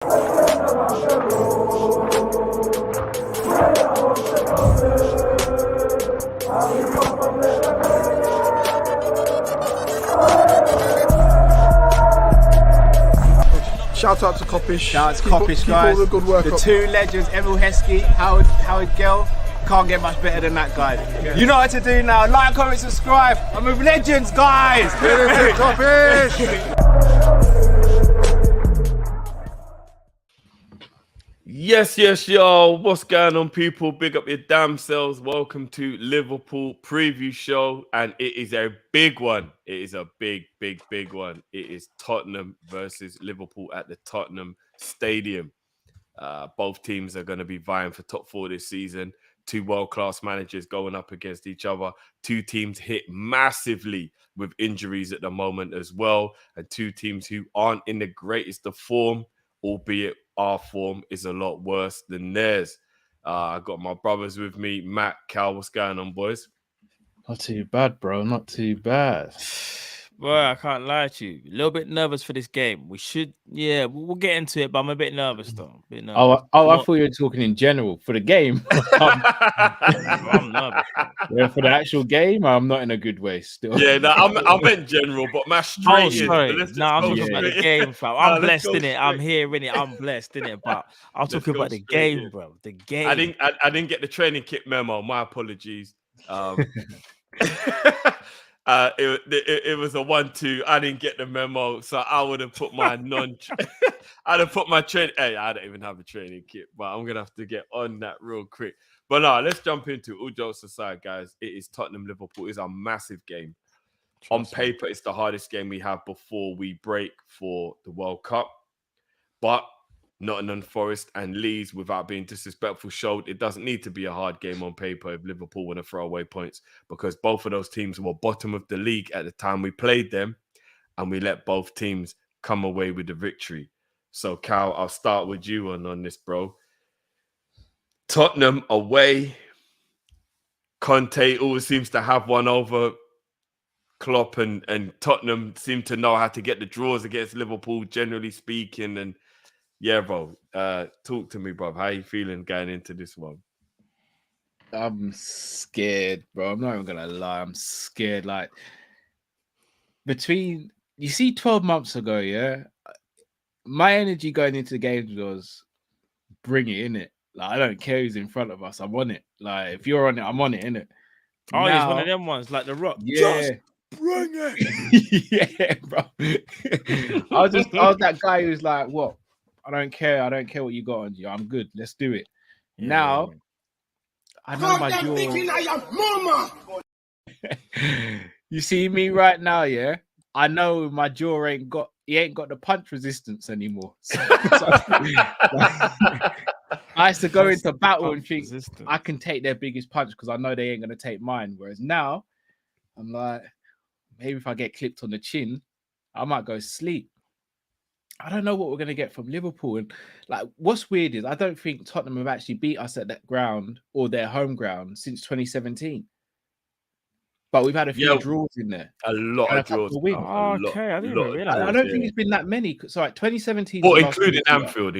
Shout out to Kopish. Shout out to Kopish, guys. Keep all the good work the up. Two legends, Emil Heskey, Howard Gill. Can't get much better than that, guys. Yeah. You know what to do now. Like, comment, subscribe. I'm with legends, guys. Kopish. Yes, y'all. What's going on, people? Big up your damn selves. Welcome to Liverpool preview show, and it is a big one. It is a big one. It is Tottenham versus Liverpool at the Tottenham Stadium. Both teams are going to be vying for top four this season. Two world-class managers going up against each other. Two teams hit massively with injuries at the moment as well, and two teams who aren't in the greatest of form, albeit our form is a lot worse than theirs. I got my brothers with me. Matt, Cal, what's going on, boys? Not too bad, bro. Not too bad. Well, I can't lie to you. A little bit nervous for this game. We'll get into it, but I'm a bit nervous, though. I thought you were talking in general for the game. I'm nervous. Yeah, for the actual game, I'm not in a good way still. Yeah, no, I meant general, but my straight is. Sorry. No, I'm talking about the game, fam. I'm blessed in it. I'm here in it. I'm blessed in it. But I'm talking about the game, bro. The game. I didn't get the training kit memo. My apologies. It was a 1-2. I didn't get the memo, so I would have put my I'd have put my train. Hey, I don't even have a training kit, but I'm gonna have to get on that real quick. But no, let's jump into it. All jokes aside, guys. It is Tottenham Liverpool. It's a massive game. On paper, it's the hardest game we have before we break for the World Cup. But Nottingham Forest and Leeds, without being disrespectful, showed it doesn't need to be a hard game on paper if Liverpool want to throw away points, because both of those teams were bottom of the league at the time we played them, and we let both teams come away with the victory. So, Cal, I'll start with you on this, bro. Tottenham away. Conte always seems to have one over Klopp, and Tottenham seem to know how to get the draws against Liverpool, generally speaking, and yeah, bro. Talk to me, bro. How you feeling going into this one? I'm scared, bro. I'm not even gonna lie. I'm scared. Like, you see, 12 months ago, yeah, my energy going into the games was bring it, innit? Like, I don't care who's in front of us. I'm on it. Like, if you're on it, I'm on it, innit? Oh, he's one of them ones, like The Rock. Yeah. Just bring it. Yeah, bro. I was that guy who's like, what? I don't care what you got on you. I'm good. Let's do it. Yeah. Now, I know my jaw. You see me right now, yeah? I know my jaw ain't got the punch resistance anymore. I used to go into battle and think I can take their biggest punch because I know they ain't gonna take mine. Whereas now, I'm like, maybe if I get clipped on the chin, I might go sleep. I don't know what we're going to get from Liverpool. And like, what's weird is I don't think Tottenham have actually beat us at that ground or their home ground since 2017. But we've had a few draws in there. A lot of draws. Okay, I didn't even realize. I don't think it's been that many. So like 2017. Well, including Anfield.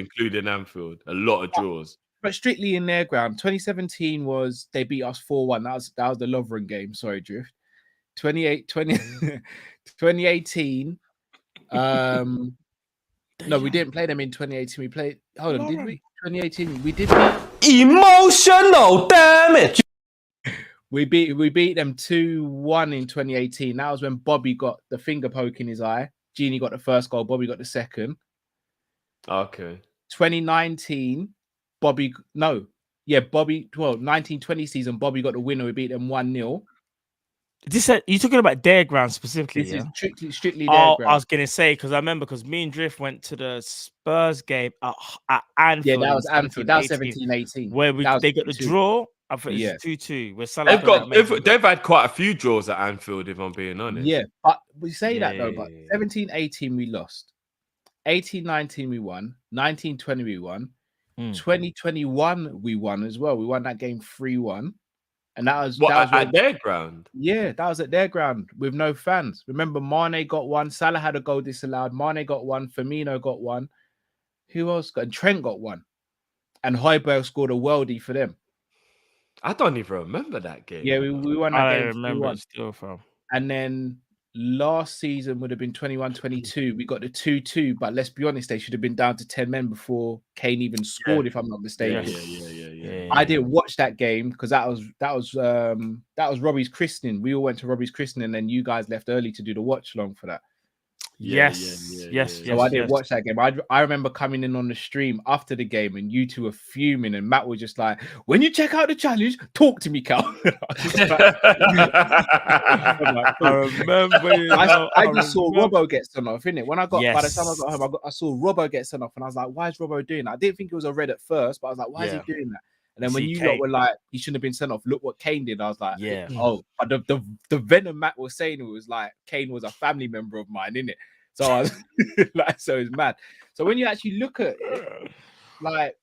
A lot of draws. But strictly in their ground. 2017 was, they beat us 4-1. That was the Lovren game. Sorry, Drift. 2018. No, we didn't play them in 2018. We played. Hold on, did we? 2018. We did. Emotional damage. We beat them 2-1 in 2018. That was when Bobby got the finger poke in his eye. Genie got the first goal. Bobby got the second. Okay. 2019. Bobby. 1920 season. Bobby got the winner. We beat them 1-0. You're talking about their ground specifically. This is strictly their ground. I was gonna say, because I remember, because me and Drift went to the Spurs game at Anfield. Yeah, that was Anfield. That was 17-18. Where they got the draw. I think it's 2-2. They've had quite a few draws at Anfield, if I'm being honest. Yeah, but we say that though. But 17-18 we lost. 18-19 we won. 19-20 we won. 2021 we won as well. We won that game 3-1. And that was at their ground. Yeah, that was at their ground with no fans. Remember, Mane got one. Salah had a goal disallowed. Mane got one. Firmino got one. Who else got? And Trent got one, and Højbjerg scored a worldie for them. I don't even remember that game. Yeah, we won that I game. remember 3-1. it still, fam. And then last season would have been 21-22. We got the 2-2, but let's be honest, they should have been down to 10 men before Kane even scored, if I'm not mistaken. Yeah. I didn't watch that game because that was Robbie's christening. We all went to Robbie's christening, and then you guys left early to do the watch along for that. Yes. So I didn't watch that game. I remember coming in on the stream after the game, and you two were fuming, and Matt was just like, "When you check out the challenge, talk to me, Cal." I remember. I just saw Robbo get sent off, innit? When I got by the time I got home, I saw Robbo get sent off, and I was like, "Why is Robbo doing that?" I didn't think it was a red at first, but I was like, "Why is he doing that?" And then when you lot were like, "He shouldn't have been sent off," look what Kane did. I was like, "Oh." But the venom Matt was saying, it was like Kane was a family member of mine, innit? So I was like, so it's mad. So when you actually look at it, like,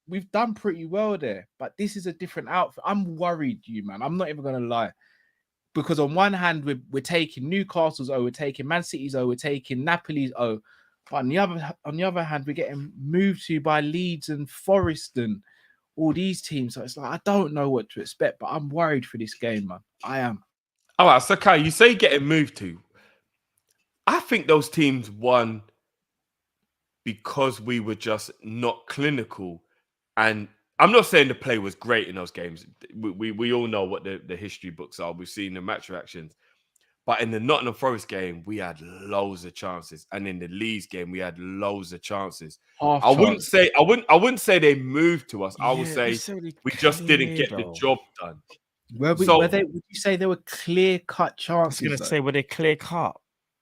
we've done pretty well there, but this is a different outfit. I'm worried, man. I'm not even gonna lie, because on one hand we're taking Newcastle's we're taking Man City's we're taking Napoli's but on the other hand we're getting moved to by Leeds and Forest and all these teams. So it's like I don't know what to expect, but I'm worried for this game, man. I am. All right, so Kai, you say getting moved to. I think those teams won because we were just not clinical. And I'm not saying the play was great in those games. We all know what the history books are. We've seen the match reactions. But in the Nottingham Forest game, we had loads of chances. And in the Leeds game, we had loads of chances. I wouldn't say they moved to us. I would say we just didn't get the job done. Would you say there were clear-cut chances? I was going to say, were they clear-cut?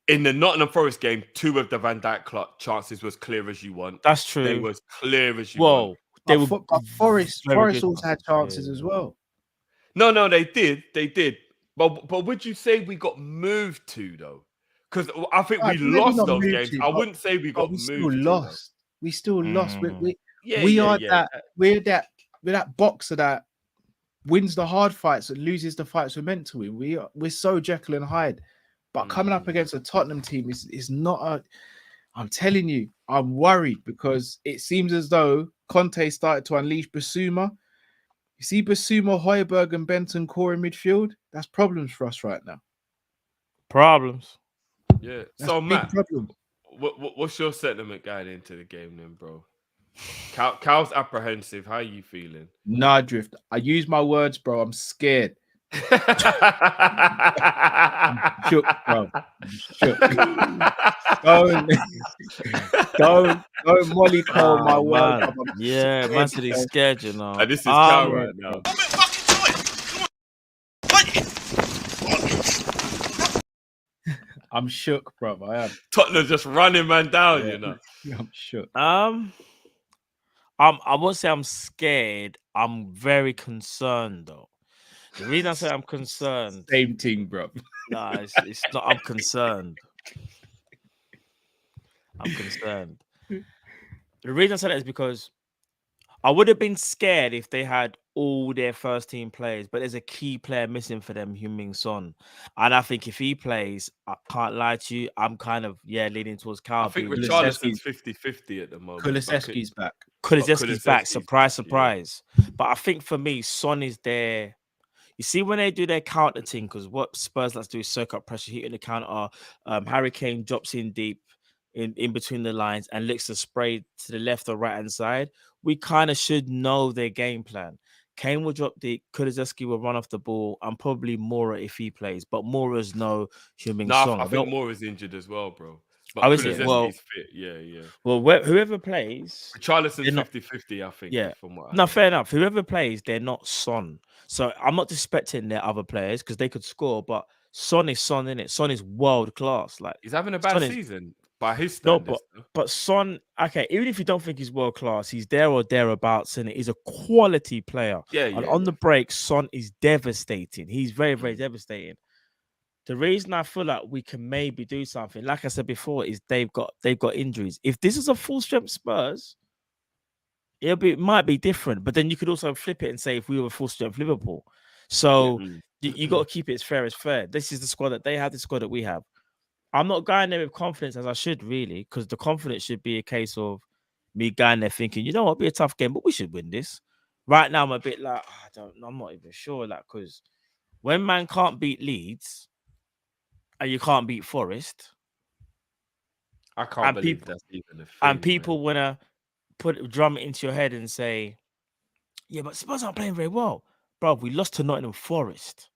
In the Nottingham Forest game, 2 of the Van Dijk chances was clear as you want. That's true. They was clear as you want. They were. Forest also had chances as well. No, they did. But would you say we got moved to though? Because I think we lost those games. I wouldn't say we got moved. We still lost. We're that boxer that wins the hard fights and loses the fights we're meant to win. We're so Jekyll and Hyde. But coming up against a Tottenham team is not I'm telling you, I'm worried because it seems as though Conte started to unleash Basuma. You see Basuma, Højbjerg, and Benton core in midfield? That's problems for us right now. Problems. Yeah. That's so, Matt, problem. what's your sentiment going into the game then, bro? Cal's apprehensive. How are you feeling? Nah, Drift. I use my words, bro. I'm scared. I'm shook, bro. I'm shook. Don't Molly call my word. Yeah, man said he's scared, you know. And this is Cal right now. I'm shook, bro. I am. Tottenham just running man down, you know. I'm shook. I won't say I'm scared. I'm very concerned, though. The reason I say I'm concerned. Same thing, bro. Nah, it's not. I'm concerned. The reason I say that is because I would have been scared if they had all their first team players, but there's a key player missing for them, Heung-min Son. And I think if he plays, I can't lie to you, I'm kind of leaning towards Cal. I think Richarlison's 50-50 at the moment. Kulusevski's back. Kulusevski's back. Surprise. But I think for me, Son is there. You see, when they do their counter thing, because what Spurs like to do is soak up pressure, heat in the counter. Harry Kane drops in deep in between the lines and looks to spray to the left or right hand side. We kind of should know their game plan. Kane will drop deep, Kulusevski will run off the ball, and probably Moura if he plays. But Moura's no Heung-min Son. I think Moura's injured as well, bro. But Kulusevski's fit. Yeah. Well, whoever plays, Richarlison's 50-50, I think. Yeah. From what fair enough. Whoever plays, they're not Son. So I'm not disrespecting their other players because they could score, but Son is Son, innit? Son is world class. Like he's having a bad season by his standards. No, but Son, okay, even if you don't think he's world class, he's there or thereabouts, and he's a quality player. And on the break, Son is devastating. He's very, very devastating. The reason I feel like we can maybe do something, like I said before, is they've got injuries. If this is a full strength Spurs, it might be different. But then you could also flip it and say if we were full strength Liverpool. So you got to keep it as fair as fair. This is the squad that they have, the squad that we have. I'm not going there with confidence as I should really, because the confidence should be a case of me going there thinking, you know what, it'll be a tough game, but we should win this. Right now, I'm a bit like, I don't know, I'm not even sure, like, because when man can't beat Leeds and you can't beat Forest, I can't and believe people that's even a thing. and people wanna drum it into your head and say, yeah, but Spurs aren't playing very well, bro. We lost to Nottingham Forest.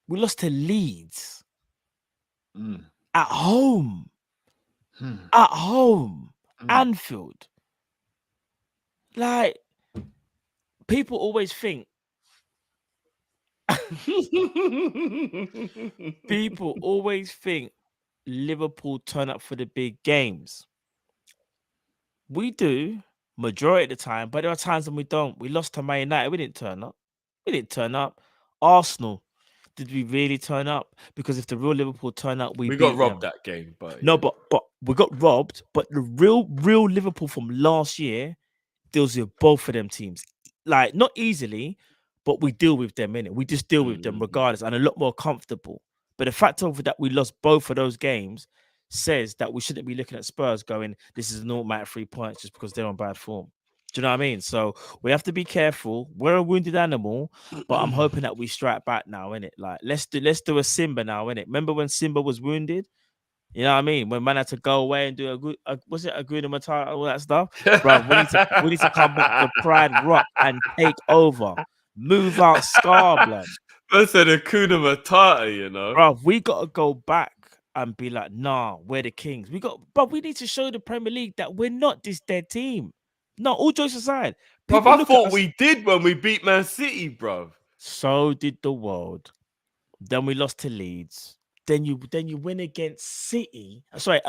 We lost to Leeds at home. At home, Anfield. Like, people always think. People always think Liverpool turn up for the big games. We do majority of the time, but there are times when we don't. We lost to Man United. We didn't turn up. We didn't turn up. Arsenal. Did we really turn up? Because if the real Liverpool turn up, we got beat robbed them. that game, but No, yeah. but we got robbed. But the real Liverpool from last year deals with both of them teams. Like, not easily, but we deal with them, innit? We just deal with them regardless, and a lot more comfortable. But the fact of that we lost both of those games says that we shouldn't be looking at Spurs going, this is an automatic 3 points just because they're on bad form. Do you know what I mean? So we have to be careful. We're a wounded animal, but I'm hoping that we strike back now, innit? Like, let's do a Simba now, innit? Remember when Simba was wounded? You know what I mean? When man had to go away and do was it a good Matata, all that stuff? Bro, we need to come back to Pride Rock and take over. Move out Scar, blood. That's an Hakuna Matata, you know. Bro, we gotta go back and be like, nah, we're the kings. But we need to show the Premier League that we're not this dead team. No, all jokes aside. Bruv, People I look at thought us- we did when we beat Man City, bruv. So did the world. Then we lost to Leeds. Then you win against City. Sorry,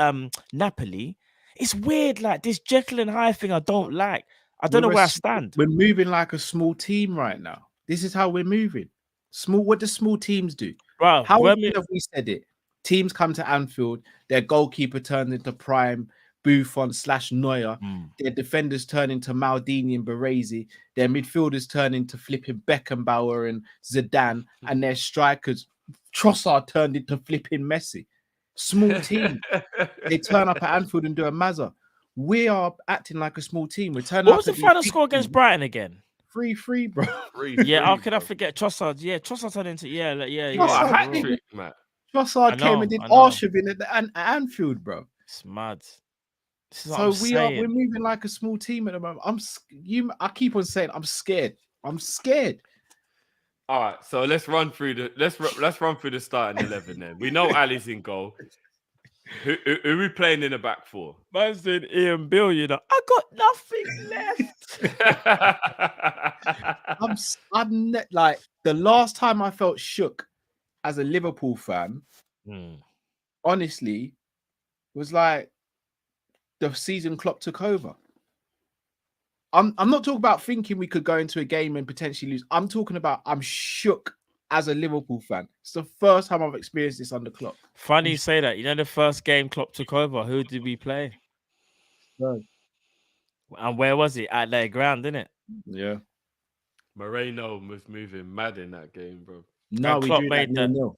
Napoli. It's weird, like this Jekyll and Hyde thing. I don't like. I don't know where I stand. We're moving like a small team right now. This is how we're moving. Small. What do small teams do? Bro, How often have we said it? Teams come to Anfield, their goalkeeper turns into prime Buffon / Neuer. Their defenders turn into Maldini and Baresi. Their midfielders turn into flipping Beckenbauer and Zidane. And their strikers, Trossard turned into flipping Messi. Small team. They turn up at Anfield and do a mazza. We are acting like a small team. We're turning What up was the at final these score big against teams. Brighton again? 3-3, bro. Yeah, how could I forget Trossard? Yeah, Trossard turned into yeah. A hat trick, Matt. Trossard came and did Arshavin at Anfield, bro. It's mad. So we're moving like a small team at the moment. I keep on saying I'm scared. I'm scared. All right, so let's run through the starting 11 then. We know Ali's in goal. Who are we playing in the back for? Man's doing Ian Bill, you know. I got nothing left. I'm like the last time I felt shook as a Liverpool fan, honestly, was like the season Klopp took over. I'm not talking about thinking we could go into a game and potentially lose. I'm talking about I'm shook as a Liverpool fan. It's the first time I've experienced this under Klopp. Funny you say that. You know, the first game Klopp took over, who did we play? Right. And where was it? At their ground, didn't it? Yeah. Moreno was moving mad in that game, bro. No, And we Klopp drew made that that. 0-0.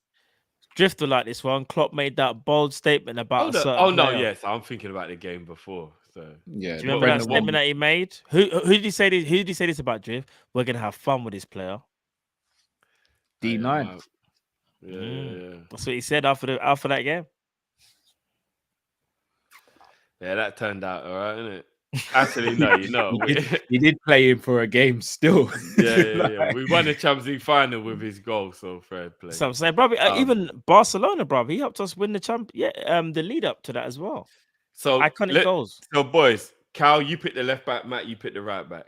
Drifter like this one. Klopp made that bold statement about a certain no, player. yes, I'm thinking about the game before. So Yeah. Do you remember that statement that he made? Who did he say this? Who did he say this about, Drift? We're gonna have fun with this player. D9. Yeah. That's what he said after that game. Yeah, that turned out all right, didn't it? Actually, no, you know. he did play him for a game still. Yeah. We won the Champions League final with his goal, so fair play. So I'm saying, bro, even Barcelona, bro, he helped us win the the lead up to that as well. So iconic goals. So, boys, Cal, you pick the left back, Matt, you pick the right back.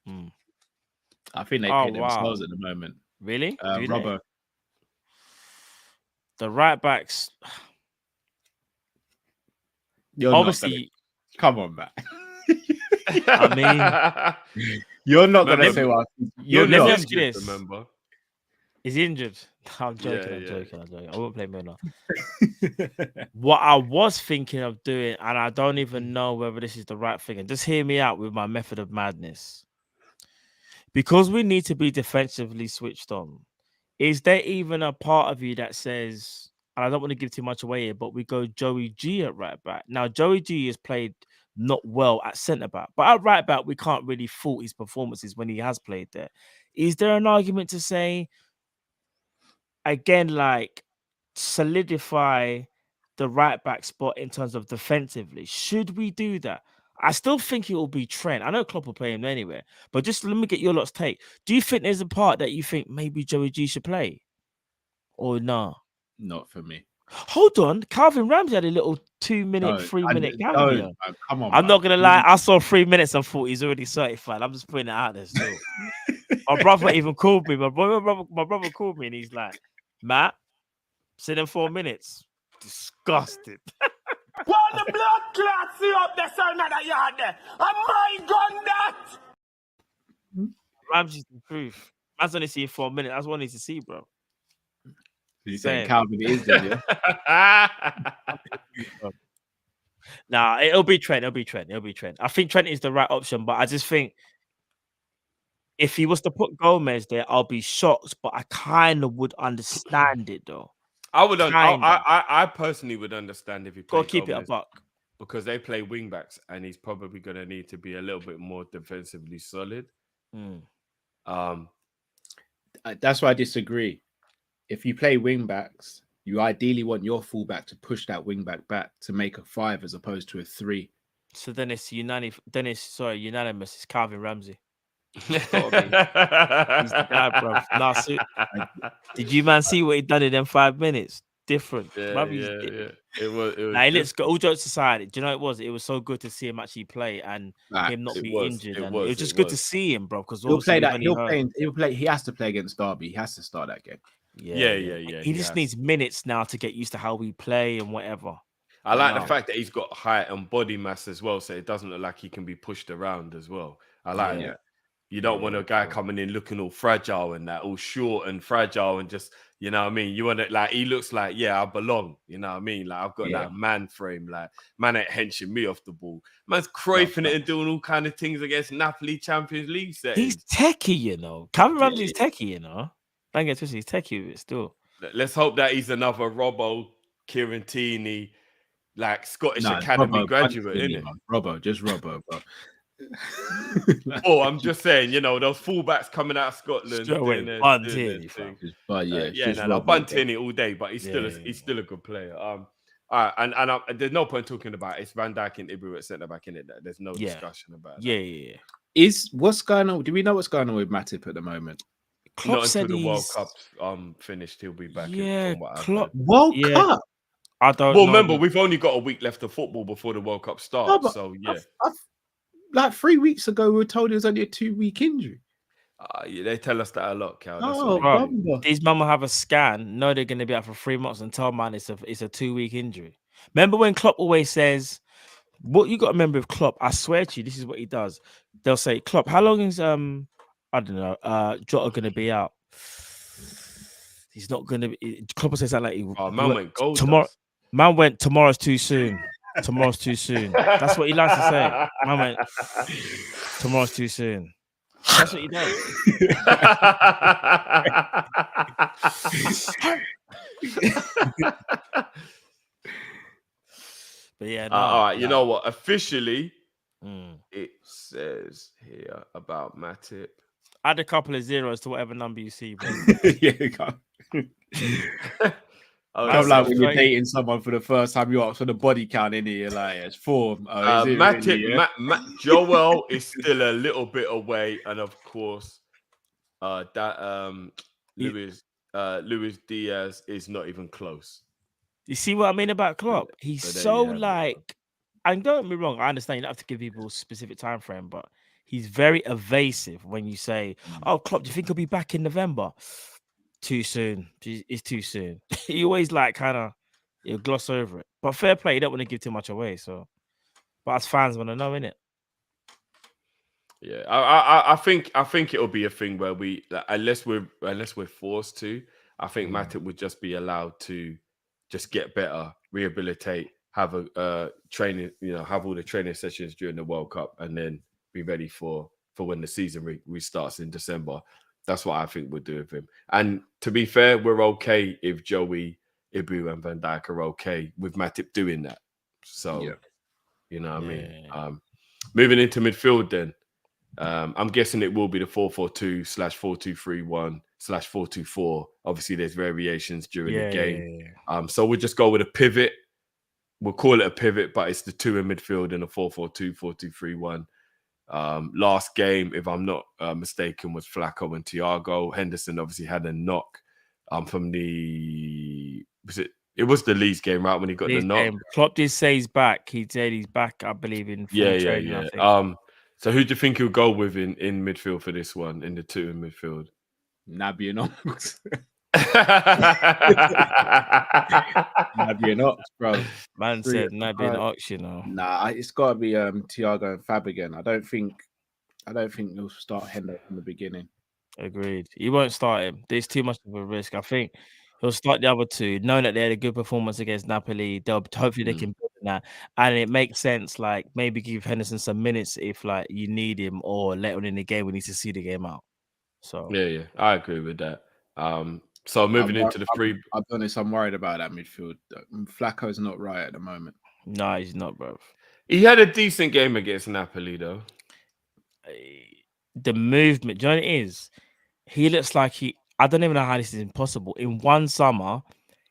I think they pick themselves at the moment. Really? Robert. The right backs. You're obviously. Come on, Matt. I mean, you're not gonna say what. You're not injured, this. Remember? Is he injured? I'm joking. I won't play Miller. What I was thinking of doing, and I don't even know whether this is the right thing, and just hear me out with my method of madness. Because we need to be defensively switched on, is there even a part of you that says, and I don't want to give too much away here, but we go Joey G at right back. Now, Joey G has played not well at centre back, but at right back, we can't really fault his performances when he has played there. Is there an argument to say, again, like solidify the right back spot in terms of defensively? Should we do that? I still think it will be Trent. I know Klopp will play him anywhere, but just let me get your lot's take. Do you think there's a part that you think maybe Joey G should play? Or no? Not for me. Hold on. Calvin Ramsey had a little 2-minute, 3-minute cameo. Come on, I'm bro. not going to lie. I saw 3 minutes and thought he's already certified. I'm just putting it out there still. My brother even called me. My brother called me and he's like, Matt, sit in 4 minutes. Disgusted. What the blood clot see up there, son of the yard there? And my gun that! Ramsey's the truth. Man's only seen 4 minutes. That's what I need to see, bro. You saying Calvin is there, yeah? Nah, it'll be Trent. I think Trent is the right option, but I just think if he was to put Gomez there, I'll be shocked, but I kind of would understand it though. I personally would understand if he Go played keep Gomez, it a buck. because they play wing backs and he's probably going to need to be a little bit more defensively solid. That's why I disagree. If you play wing backs, you ideally want your fullback to push that wing back to make a 5 as opposed to a 3. So then it's unanimous. It's Calvin Ramsey. He's the guy, bro. Nah, did you man see what he done in them 5 minutes? Different. Yeah. It was Nah, let's go. All jokes aside, do you know what it was? It was so good to see him actually play and him not be injured. It was just good to see him, bro. Because he'll play that. He'll play. He has to play against Derby. He has to start that game. Yeah. He just needs minutes now to get used to how we play and whatever. I like the fact that he's got height and body mass as well, so it doesn't look like he can be pushed around as well. I like that. You don't want a guy coming in looking all fragile and that, all short and fragile and just, you know what I mean? You want it like, he looks like, I belong. You know what I mean? Like, I've got that man frame. Like, man ain't henching me off the ball. Man's crafing it and doing all kind of things against Napoli Champions League settings. He's techie, you know. Calvin Ramsey's techie, you know. Don't get twisted, he's techie with it still. Let's hope that he's another Robbo, Kirantini, like Scottish Academy graduate, innit? Just Robbo, bro. I'm just saying, those fullbacks coming out of Scotland. Buntini all day, but he's still a good player. And there's no point talking about it. It's Van Dijk and Ibra at centre back in it. There's no discussion about it. What's going on? Do we know what's going on with Matip at the moment? Klopp Not said until the World Cup finished, he'll be back. Klopp. World Cup. I don't. Well, remember, we've only got a week left of football before the World Cup starts. Like 3 weeks ago, we were told it was only a 2-week injury. They tell us that a lot, Cal. These men will have a scan, know they're going to be out for 3 months, and tell man it's a 2-week injury. Remember when Klopp always says, what you got to remember with Klopp, I swear to you, this is what he does. They'll say, Klopp, how long is, I don't know, Jota going to be out? He's not going to be, Klopp says that like, man went gold. Tomorrow's too soon. Tomorrow's too soon. That's what he likes to say. Man went, tomorrow's too soon. That's what he does. But yeah, all right. You know what? Officially, it says here about Matip. Add a couple of zeros to whatever number you see, bro. I'm like when you're dating someone for the first time, you ask for the body count in here, like it's 4. Matip, Joel is still a little bit away, and of course, Luis Diaz is not even close. You see what I mean about Klopp? He's and don't get me wrong, I understand you don't have to give people a specific time frame, but he's very evasive when you say, "Oh, Klopp, do you think he'll be back in November?" Too soon. It's too soon. He always he'll gloss over it. But fair play, you don't want to give too much away. So, but as fans want to know, innit? Yeah, I think it'll be a thing where we, unless we're forced to, I think Matip would just be allowed to just get better, rehabilitate, have a training, have all the training sessions during the World Cup, and then be ready for when the season restarts in December. That's what I think we'll do with him. And to be fair, we're okay if Joey Ibu and Van Dijk are okay with Matip doing that. So, Yeah. you know what I mean? Yeah. Moving into midfield then, I'm guessing it will be the 4-4-2/4-2-3-1/4-2-4. Obviously, there's variations during the game. So we'll just go with a pivot. We'll call it a pivot, but it's the two in midfield in a 4-4-2/4-2-3-1. Last game, if I'm not mistaken, was Flacco and Thiago. Henderson obviously had a knock from the it was the Leeds game, right? When he got the knock. Klopp did say he's back. He said he's back, I believe, in full training. I think. So who do you think he'll go with in midfield for this one? In the two in midfield, Naby and Ox. Naby and Ox, bro. Man said Naby and Ox, you know. Nah, it's got to be Thiago and Fab again. I don't think he'll start Hendo from the beginning. Agreed. He won't start him. There's too much of a risk. I think he'll start the other two, knowing that they had a good performance against Napoli. Hopefully they can build on that, and it makes sense. Like maybe give Henderson some minutes if like you need him, or let him in the game. We need to see the game out. So yeah, I agree with that. So moving into the free. I'll be honest, I'm worried about that midfield. Flacco's not right at the moment. No, he's not, bro. He had a decent game against Napoli, though. The movement, do you know what it is? He looks like I don't even know how this is impossible. In one summer,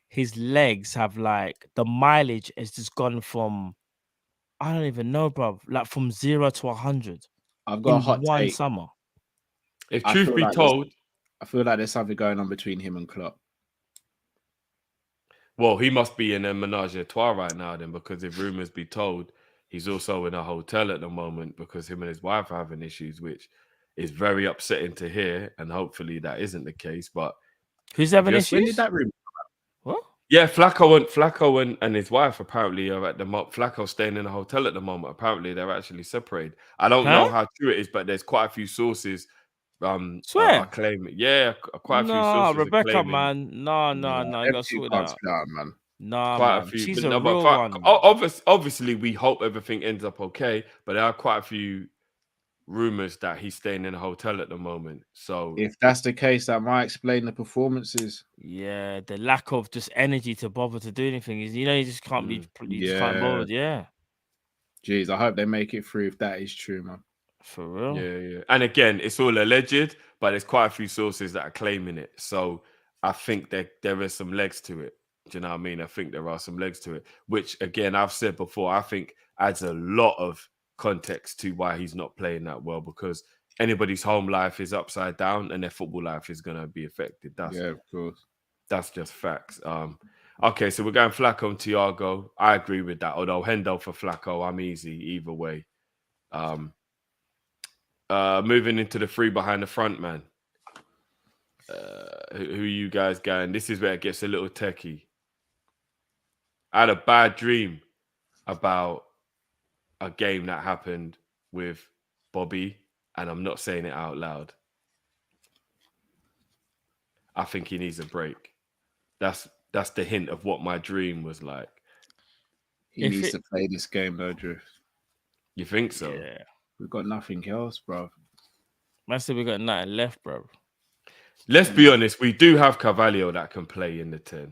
his legs have like the mileage has just gone from, I don't even know, bro, like from 0 to 100. I've got a hot one take. Summer. If truth be told, I feel like there's something going on between him and Klopp. Well, he must be in a menage a trois right now then, because if rumors be told, he's also in a hotel at the moment because him and his wife are having issues, which is very upsetting to hear. And hopefully that isn't the case. But who's having issues? When did that rumor? What? Yeah, Flacco and his wife apparently are at the moment. Flacco's staying in a hotel at the moment. Apparently they're actually separated. I don't know how true it is, but there's quite a few sources. Swear. I claim it. Yeah, quite a few sources. No, Rebecca, man. No. You got to sort that out, man. No, quite man. a few. She's a real one. Obviously, we hope everything ends up okay, but there are quite a few rumors that he's staying in a hotel at the moment. So if that's the case, that might explain the performances. Yeah, the lack of just energy to bother to do anything is, you just can't be, just can't bother. Yeah. Jeez, I hope they make it through if that is true, man. For real. Yeah. And again, it's all alleged, but there's quite a few sources that are claiming it. So I think there is some legs to it. Do you know what I mean? I think there are some legs to it, which again, I've said before, I think adds a lot of context to why he's not playing that well, because anybody's home life is upside down and their football life is going to be affected. Yeah, of course. That's just facts. Okay, so we're going Flacco and Thiago. I agree with that. Although Hendo for Flacco, I'm easy either way. Moving into the three behind the front, man. Who you guys going? This is where it gets a little techie. I had a bad dream about a game that happened with Bobby, and I'm not saying it out loud. I think he needs a break. That's the hint of what my dream was like. He needs to play this game, though, Drew. You think so? Yeah. We've got nothing else, bro. I said we got nothing left, bro. Let's be honest. We do have Carvalho that can play in the 10.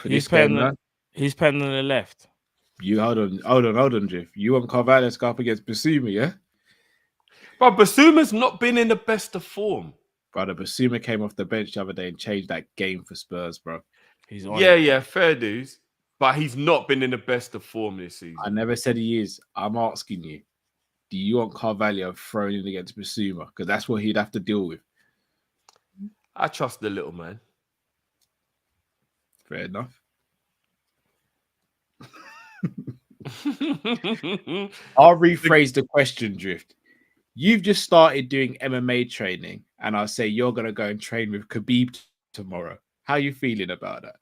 He's playing on the left. You hold on, Jeff. You want Carvalho to go up against Basuma, yeah? But Basuma's not been in the best of form. Brother, Basuma came off the bench the other day and changed that game for Spurs, bro. He's on fair dues. But he's not been in the best of form this season. I never said he is. I'm asking you, do you want Carvalho thrown in against Basuma? Because that's what he'd have to deal with. I trust the little man. Fair enough. I'll rephrase the question, Drift. You've just started doing MMA training, and I'll say you're going to go and train with Khabib tomorrow. How are you feeling about that?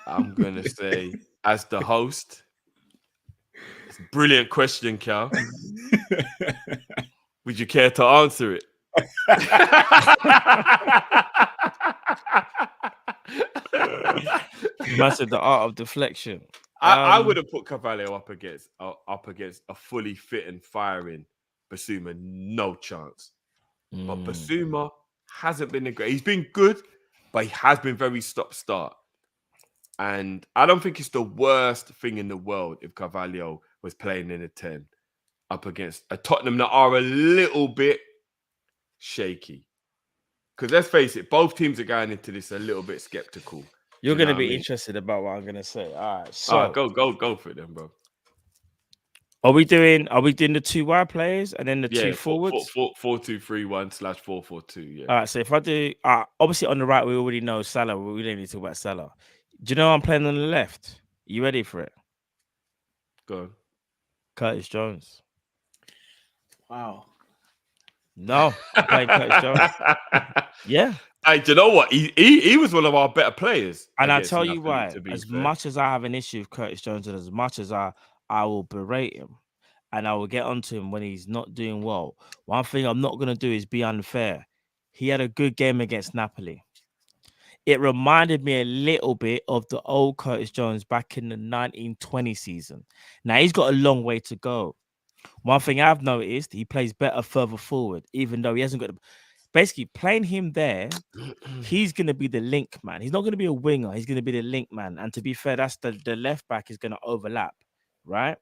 I'm going to say, as the host, it's a brilliant question, Cal. Would you care to answer it? Mastered the art of deflection. I would have put Carvalho up against a fully fit and firing Basuma, no chance. But Basuma hasn't been a great. He's been good, but he has been very stop-start. And I don't think it's the worst thing in the world if Carvalho was playing in a 10 up against a Tottenham that are a little bit shaky. Because let's face it, both teams are going into this a little bit skeptical. You're Do you going to know be what I mean? interested about what I'm going to say. All right. So Go for it then, bro. are we doing the two wide players and then the two forwards? 4-2-3-1/4-4-2. Yeah. All right. So if I do, obviously on the right, we already know Salah. We don't need to talk about Salah. Do you know I'm playing on the left? You ready for it? Go on. Curtis Jones. Wow. No, I'm playing Curtis Jones. Yeah. Hey, do you know what? He was one of our better players. And I'll against tell you Napoli, why. to be As fair. much as I have an issue with Curtis Jones and as much as I will berate him and I will get onto him when he's not doing well, one thing I'm not going to do is be unfair. He had a good game against Napoli. It reminded me a little bit of the old Curtis Jones back in the 1920 season. Now, he's got a long way to go. One thing I've noticed, he plays better further forward, even though he hasn't got... Basically, playing him there, he's going to be the link man. He's not going to be a winger. He's going to be the link man. And to be fair, that's the left back is going to overlap, right?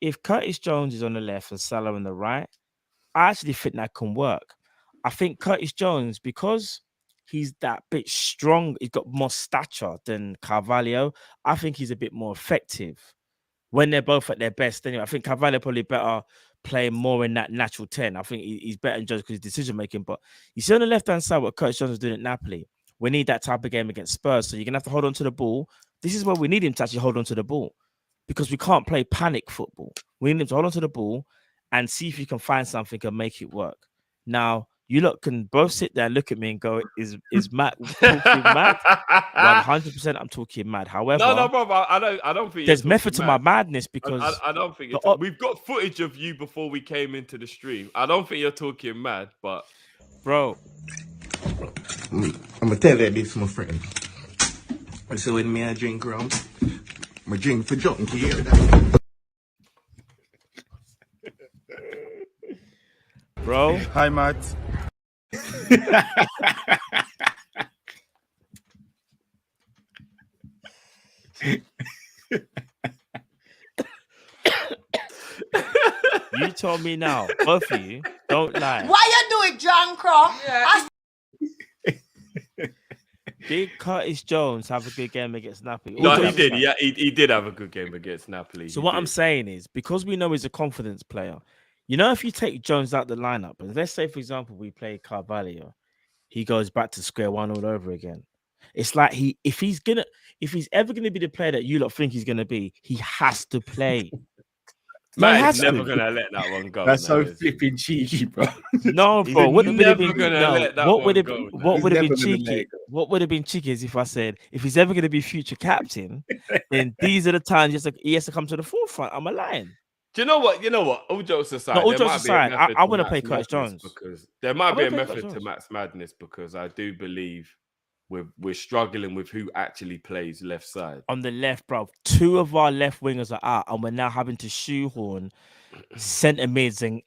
If Curtis Jones is on the left and Salah on the right, I actually think that can work. I think Curtis Jones, because he's that bit strong, he's got more stature than Carvalho, I think he's a bit more effective when they're both at their best. Anyway, I think Carvalho probably better playing more in that natural 10. I think he's better in Jones because his decision making. But you see on the left hand side what Curtis Jones was doing at Napoli. We need that type of game against Spurs. So you're gonna have to hold on to the ball. This is where we need him to actually hold on to the ball because we can't play panic football. We need him to hold on to the ball and see if you can find something and make it work. Now, you lot can both sit there and look at me and go, is Matt talking mad? 100% I'm talking mad. However, no, bro, I don't think there's you're method to my mad. madness because I don't think we've got footage of you before we came into the stream. I don't think you're talking mad, but bro, I'm gonna tell you this, my friend. So when me I drink rum, I drink for drunk, you hear that? bro. Hi, Matt. You told me now, both of you, don't lie. Why you do it, John Crump? Did Curtis Jones have a good game against Napoli? no, he did. Yeah, he did have a good game against Napoli. So what I'm saying is, because we know he's a confidence player, you know, if you take Jones out the lineup, and let's say, for example, we play Carvalho, he goes back to square one all over again. It's like if he's ever gonna be the player that you lot think he's gonna be, he has to play. Man's never gonna let that one go. That's so flipping cheeky, bro. No, bro. What would have been cheeky? cheeky? What would have been cheeky is if I said, if he's ever going to be future captain, then these are the times he has to come to the forefront. I'm a lion. Do you know what? All jokes aside, No, all jokes aside, I want to play Curtis Jones because there might be a method to Matt's madness because I do believe we're struggling with who actually plays left side. On the left, bro. Two of our left wingers are out, and we're now having to shoehorn centre mids and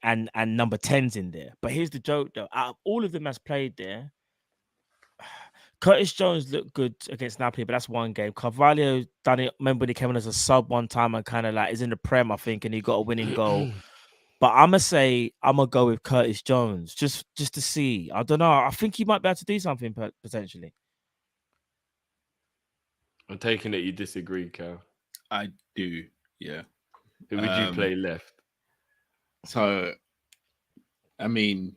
number 10s in there. But here's the joke, though. Out of all of them that's played there, Curtis Jones looked good against Napoli, but that's one game. Carvalho done it. Remember when he came in as a sub one time and kind of like is in the Prem, I think, and he got a winning goal. But I'm gonna go with Curtis Jones just to see. I don't know. I think he might be able to do something potentially. I'm taking it you disagree, Cal. I do, yeah. Who would you play left? So, I mean,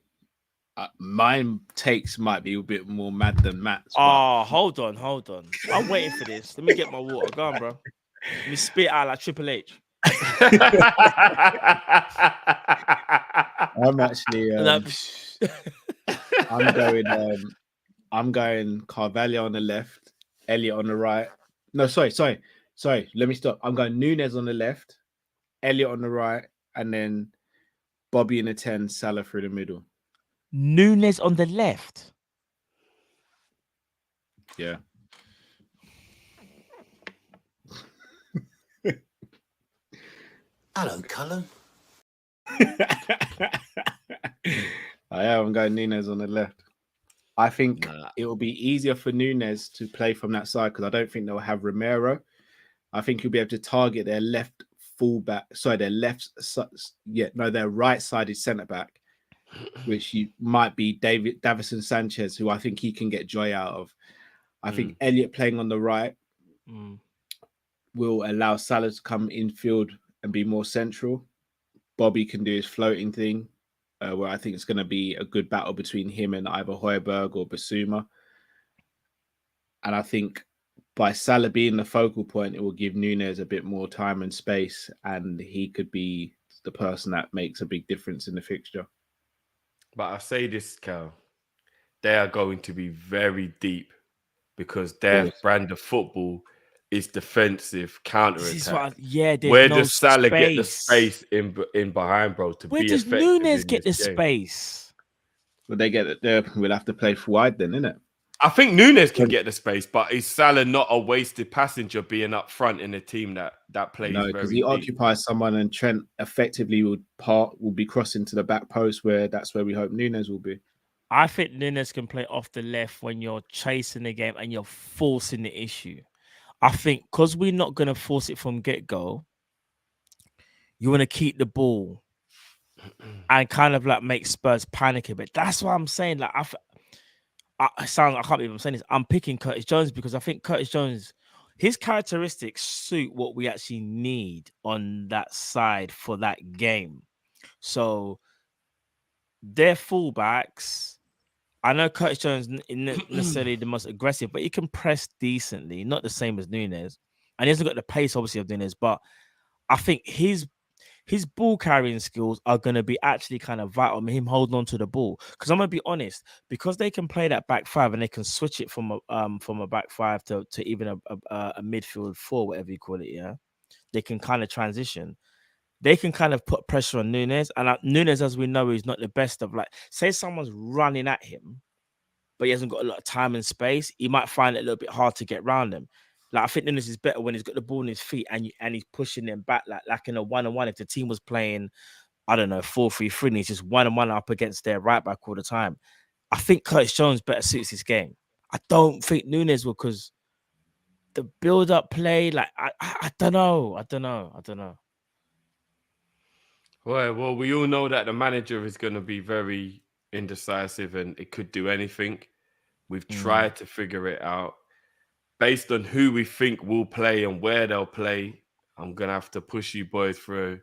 mine takes might be a bit more mad than Matt's. Oh, hold on. I'm waiting for this. Let me get my water. Go on, bro. Let me spit out like Triple H. I'm actually, I'm going Carvalho on the left, Elliot on the right. No, sorry. Let me stop. I'm going Nunes on the left, Elliot on the right, and then Bobby in the 10, Salah through the middle. Nunes on the left. Yeah. Hello, Cullen. I'm going Nunes on the left. I think Nah. it will be easier for Nunes to play from that side because I don't think they'll have Romero. I think he'll be able to target their left fullback. Sorry, their right-sided centre back, which might be Davison Sanchez, who I think he can get joy out of. I think Elliot playing on the right will allow Salah to come infield and be more central. Bobby can do his floating thing, where I think it's going to be a good battle between him and either Højbjerg or Basuma. And I think by Salah being the focal point, it will give Nunes a bit more time and space, and he could be the person that makes a big difference in the fixture. But I say this, Cal, they are going to be very deep because their brand of football is defensive counter-attack. Where no does Salah space. get the space in behind, bro, to Where be does effective Nunes in get the this game? space? Well, they get it there. We'll have to play wide then, innit? I think Nunes can get the space, but is Salah not a wasted passenger being up front in a team that plays No, very because he deep? occupies someone, and Trent effectively will be crossing to the back post, that's where we hope Nunes will be. I think Nunes can play off the left when you're chasing the game and you're forcing the issue. I think because we're not going to force it from get-go, you want to keep the ball and kind of like make Spurs panic a bit. That's what I'm saying. Like I can't believe I'm saying this. I'm picking Curtis Jones because I think Curtis Jones, his characteristics suit what we actually need on that side for that game. So their fullbacks, I know Curtis Jones isn't necessarily the most aggressive, but he can press decently, not the same as Nunes. And he hasn't got the pace, obviously, of Nunes, but I think his ball carrying skills are going to be actually kind of vital. Him holding on to the ball, because I'm going to be honest, because they can play that back five and they can switch it from a back five to even a midfield four, whatever you call it. Yeah, they can kind of transition. They can kind of put pressure on Nunes, and Nunes, as we know, is not the best of, like, say someone's running at him, but he hasn't got a lot of time and space. He might find it a little bit hard to get around them. Like, I think Nunes is better when he's got the ball in his feet and he's pushing them back like in a 1-on-1. If the team was playing, I don't know, 4-3-3, and he's just 1-on-1 up against their right back all the time. I think Curtis Jones better suits this game. I don't think Nunes will, because the build-up play, like, I don't know. Well, we all know that the manager is going to be very indecisive and it could do anything. We've tried to figure it out. Based on who we think will play and where they'll play, I'm going to have to push you boys through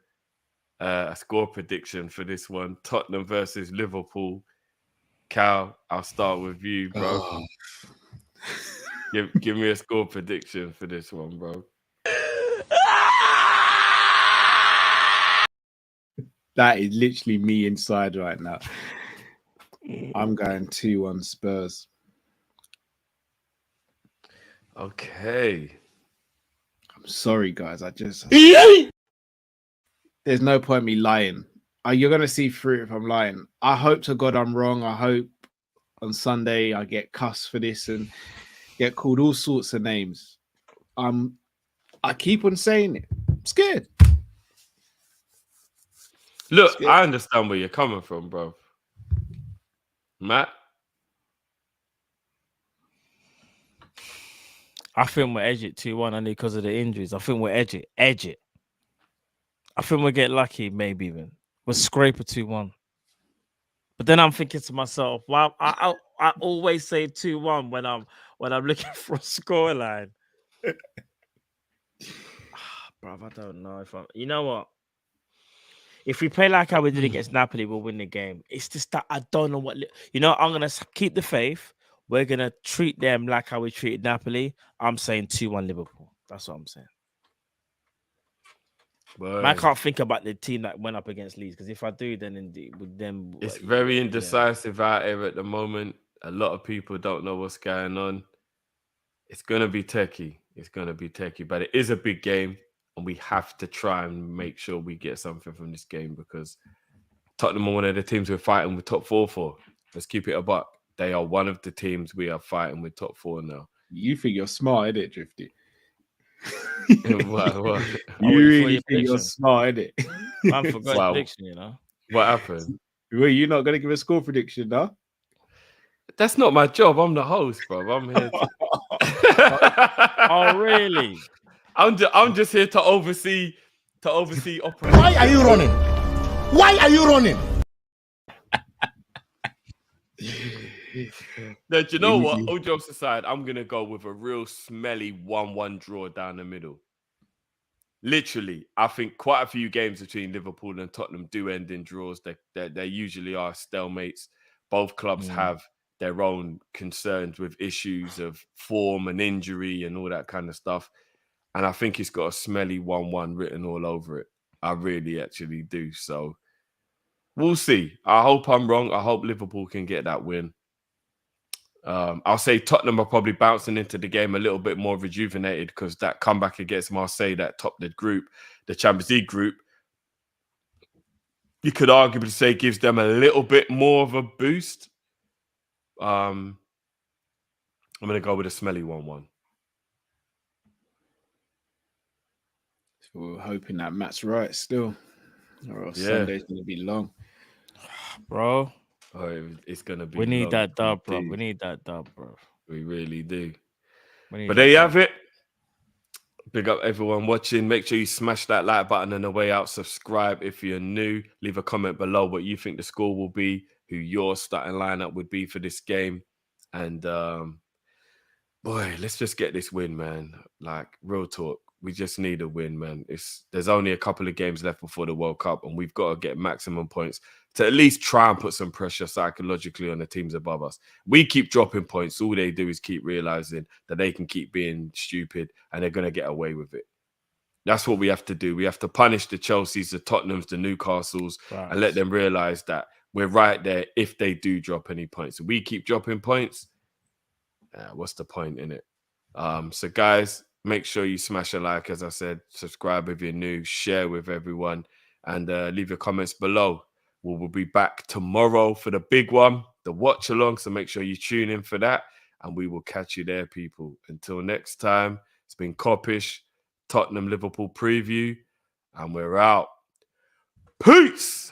a score prediction for this one. Tottenham versus Liverpool. Cal, I'll start with you, bro. Oh. Give me a score prediction for this one, bro. That is literally me inside right now. I'm going 2-1 Spurs. Okay. I'm sorry, guys. There's no point me lying. You're going to see through if I'm lying. I hope to God I'm wrong. I hope on Sunday I get cussed for this and get called all sorts of names. I keep on saying it. I'm scared. Look, I understand where you're coming from, bro. Matt? I think we'll edge it 2-1 only because of the injuries. I think we'll edge it. I think we'll get lucky, maybe even. We'll scrape a 2-1. But then I'm thinking to myself, wow, I always say 2-1 when I'm looking for a scoreline. Bruv, I don't know if I'm. You know what? If we play like how we did against Napoli, we'll win the game. It's just that I don't know what. I'm gonna keep the faith. We're gonna treat them like how we treated Napoli. I'm saying 2-1 Liverpool. That's what I'm saying. I can't think about the team that went up against Leeds, because if I do, then indeed with them, it's very indecisive out here at the moment. A lot of people don't know what's going on. It's gonna be techie. But it is a big game, and we have to try and make sure we get something from this game, because Tottenham are one of the teams we're fighting with top 4 for. Let's keep it a buck. They are one of the teams we are fighting with top 4 now. You think you're smart, innit, Drifty? What? You really think you're smart, innit? I forgot prediction, What happened? Well, you're not going to give a score prediction, no? That's not my job. I'm the host, bro. I'm here. Oh, really? I'm just here to oversee operations. Why are you running? Why are you running? No, do you know what? All jokes aside, I'm gonna go with a real smelly 1-1 draw down the middle. Literally, I think quite a few games between Liverpool and Tottenham do end in draws. They usually are stalemates. Both clubs have their own concerns with issues of form and injury and all that kind of stuff. And I think it's got a smelly 1-1 written all over it. I really actually do. So we'll see. I hope I'm wrong. I hope Liverpool can get that win. I'll say Tottenham are probably bouncing into the game a little bit more rejuvenated because that comeback against Marseille that topped the group, the Champions League group, you could arguably say gives them a little bit more of a boost. I'm going to go with a smelly 1-1. So we're hoping that Matt's right still. Or else Sunday's going to be long. Bro. Oh, it's going to be We need long. that dub, bro. We need that dub, bro. We really do. But there you have it. Big up everyone watching. Make sure you smash that like button on the way out. Subscribe if you're new. Leave a comment below what you think the score will be, who your starting lineup would be for this game. And boy, let's just get this win, man. Like, real talk. We just need a win, man. There's only a couple of games left before the World Cup, and we've got to get maximum points to at least try and put some pressure psychologically on the teams above us. We keep dropping points. All they do is keep realizing that they can keep being stupid and they're going to get away with it. That's what we have to do. We have to punish the Chelseas, the Tottenhams, the Newcastles, and let them realize that we're right there if they do drop any points. If we keep dropping points, what's the point in it? So, guys, make sure you smash a like, as I said, subscribe if you're new, share with everyone, and leave your comments below. We'll be back tomorrow for the big one, the watch along. So make sure you tune in for that, and we will catch you there, people. Until next time, it's been Kopish, Tottenham Liverpool preview, and we're out. Peace.